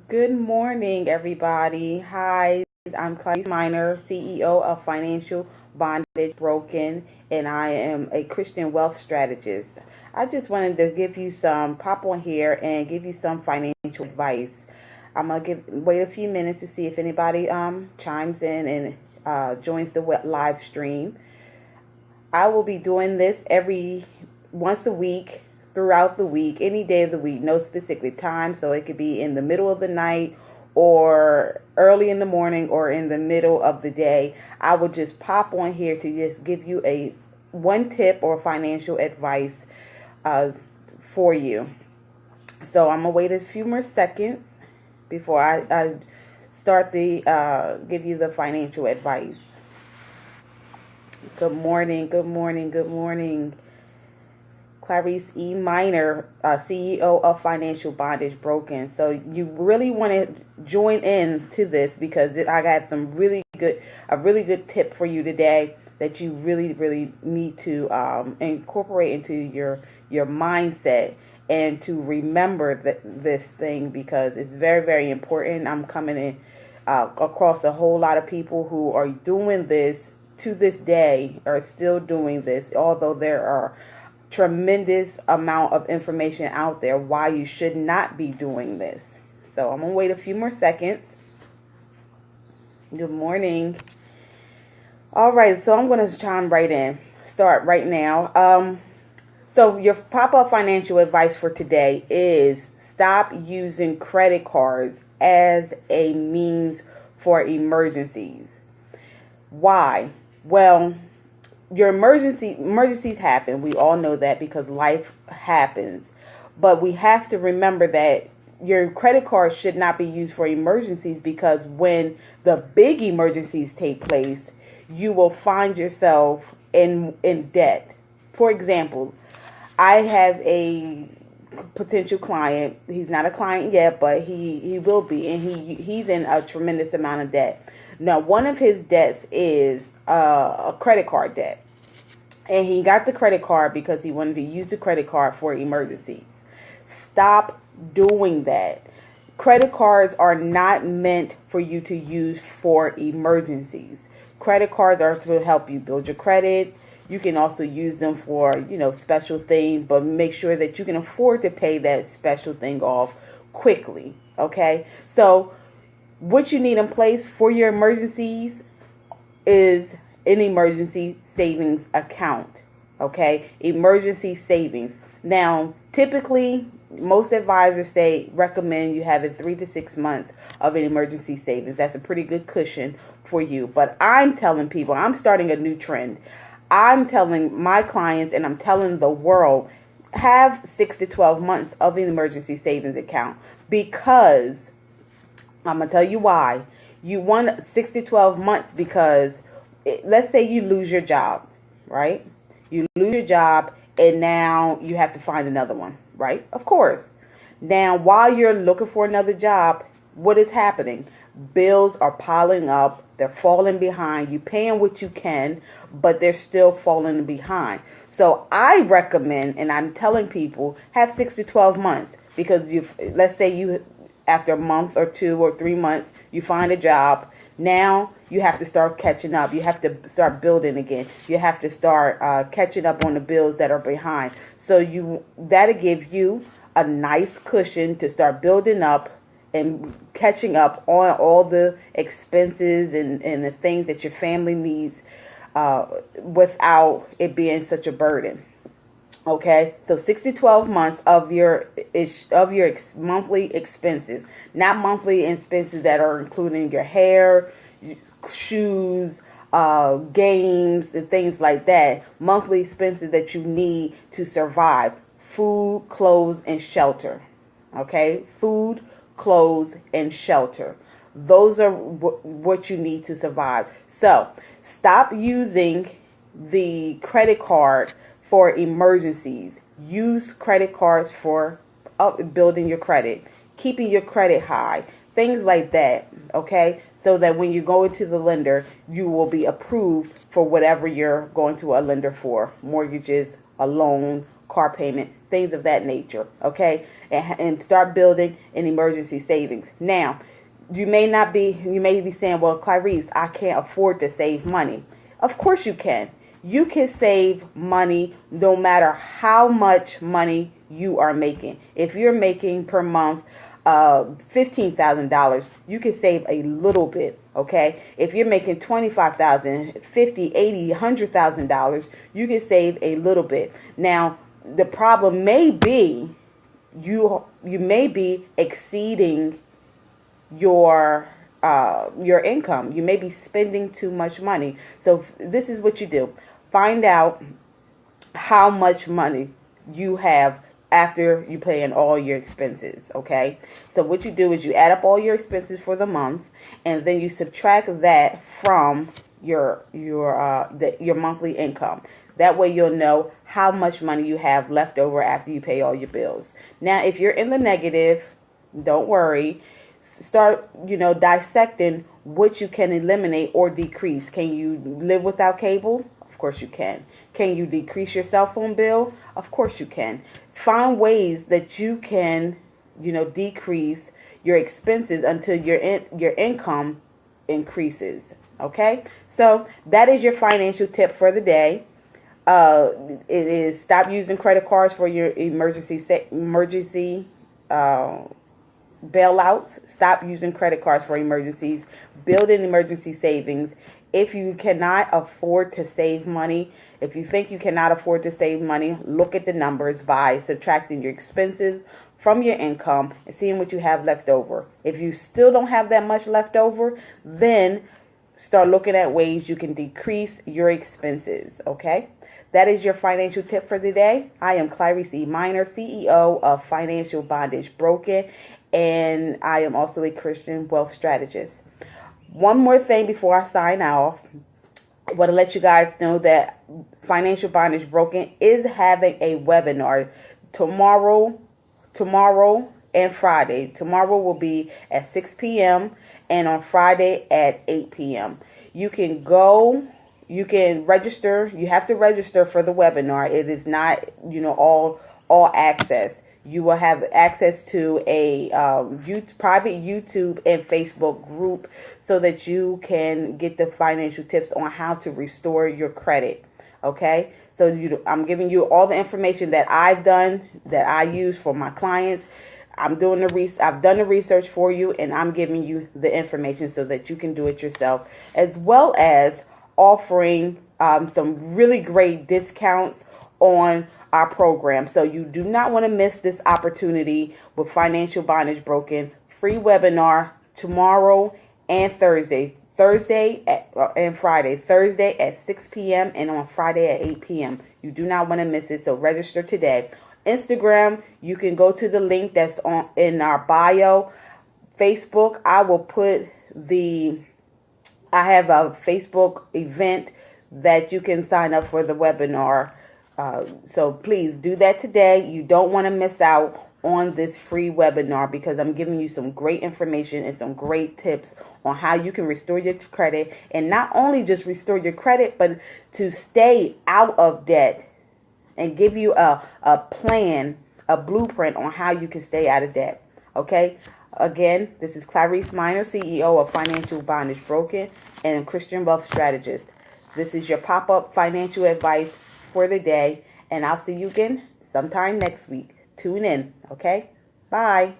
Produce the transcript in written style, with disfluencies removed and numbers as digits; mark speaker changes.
Speaker 1: Good morning, everybody. Hi, I'm Clarice Miner, CEO of Financial Bondage Broken, and I am a Christian wealth strategist. I just wanted to give you pop on here and give you some financial advice. I'm gonna wait a few minutes to see if anybody chimes in and joins the live stream. I will be doing this every once a week throughout the week, any day of the week, no specific time. So it could be in the middle of the night or early in the morning or in the middle of the day. I will just pop on here to just give you a one tip or financial advice for you. So I'm gonna wait a few more seconds before I start the give you the financial advice. Good morning, good morning, good morning. Clarice E. Miner, CEO of Financial Bondage Broken. So you really want to join in to this because I got a really good tip for you today that you really need to incorporate into your mindset and to remember this thing because it's very important. I'm coming in across a whole lot of people who are doing this to this day, are still doing this, although there are tremendous amount of information out there why you should not be doing this. So I'm gonna wait a few more seconds. Good morning. All right, so I'm gonna chime right in. Start right now. So your pop-up financial advice for today is stop using credit cards as a means for emergencies. Why? Well, your emergencies happen. We all know that because life happens. But we have to remember that your credit card should not be used for emergencies because when the big emergencies take place, you will find yourself in debt. For example, I have a potential client. He's not a client yet, but he will be, and he's in a tremendous amount of debt. Now, one of his debts is a credit card debt. And he got the credit card because he wanted to use the credit card for emergencies. Stop doing that. Credit cards are not meant for you to use for emergencies. Credit cards are to help you build your credit. You can also use them for, special things, but make sure that you can afford to pay that special thing off quickly. Okay? So what you need in place for your emergencies is an emergency savings account. Okay? Emergency savings. Now, typically, most advisors recommend you have 3 to 6 months of an emergency savings. That's a pretty good cushion for you. But I'm telling people, I'm starting a new trend. I'm telling my clients and I'm telling the world, have 6 to 12 months of an emergency savings account because I'm going to tell you why. You want 6 to 12 months because let's say you lose your job, right? You lose your job and now you have to find another one, right? Of course. Now, while you're looking for another job, what is happening? Bills are piling up. They're falling behind. You're paying what you can, but they're still falling behind. So I recommend, and I'm telling people, have 6 to 12 months because let's say after a month or 2 or 3 months, you find a job. Now you have to start catching up. You have to start building again. You have to start catching up on the bills that are behind. So that'll give you a nice cushion to start building up and catching up on all the expenses and the things that your family needs without it being such a burden. Okay, so 6 to 12 months of your monthly expenses, not monthly expenses that are including your hair, shoes, games, and things like that. Monthly expenses that you need to survive: food, clothes, and shelter. Okay, food, clothes, and shelter. Those are what you need to survive. So stop using the credit card for emergencies. Use credit cards for building your credit, keeping your credit high, things like that, okay? So that when you go into the lender, you will be approved for whatever you're going to a lender for, mortgages, a loan, car payment, things of that nature, okay? And start building an emergency savings. Now, you may be saying, well, Clarice, I can't afford to save money. Of course you can. You can save money no matter how much money you are making. If you're making per month $15,000, you can save a little bit, okay? If you're making $25,000, $50,000, $80,000, $100,000, you can save a little bit. Now, the problem may be you may be exceeding your income. You may be spending too much money. So this is what you do. Find out how much money you have after you pay in all your expenses, okay? So what you do is you add up all your expenses for the month, and then you subtract that from your monthly income. That way you'll know how much money you have left over after you pay all your bills. Now, if you're in the negative, don't worry. Start, dissecting what you can eliminate or decrease. Can you live without cable? Of course you can. Can you decrease your cell phone bill? Of course you can. Find ways that you can, decrease your expenses until your income increases. Okay? So that is your financial tip for the day. It is stop using credit cards for your emergency bailouts. Stop using credit cards for emergencies. Build an emergency savings. If you cannot afford to save money, if you think you cannot afford to save money, look at the numbers by subtracting your expenses from your income and seeing what you have left over. If you still don't have that much left over, then start looking at ways you can decrease your expenses, okay? That is your financial tip for the day. I am Clarice E. Minor, CEO of Financial Bondage Broken, and I am also a Christian wealth strategist. One more thing before I sign off. I want to let you guys know that Financial Bondage Broken is having a webinar tomorrow and Friday. Tomorrow will be at 6 p.m. and on Friday at 8 p.m. You can register. You have to register for the webinar. It is not, all access. You will have access to a private YouTube and Facebook group so that you can get the financial tips on how to restore your credit. Okay? So I'm giving you all the information that I've done, that I use for my clients. I've done the research for you, and I'm giving you the information so that you can do it yourself, as well as offering some really great discounts on our program. So you do not want to miss this opportunity with Financial Bondage Broken. Free webinar tomorrow and Thursday and Friday. Thursday at 6 p.m. and on Friday at 8 p.m. You do not want to miss it, so register today. Instagram, you can go to the link that's in our bio. Facebook, I have a Facebook event that you can sign up for the webinar. So please do that today. You don't want to miss out on this free webinar because I'm giving you some great information and some great tips on how you can restore your credit, and not only just restore your credit, but to stay out of debt, and give you a plan, a blueprint on how you can stay out of debt. Okay? Again, this is Clarice Minor, CEO of Financial Bondage Broken and Christian Wealth Strategist. This is your pop-up financial advice for the day, and I'll see you again sometime next week. Tune in, okay? Bye.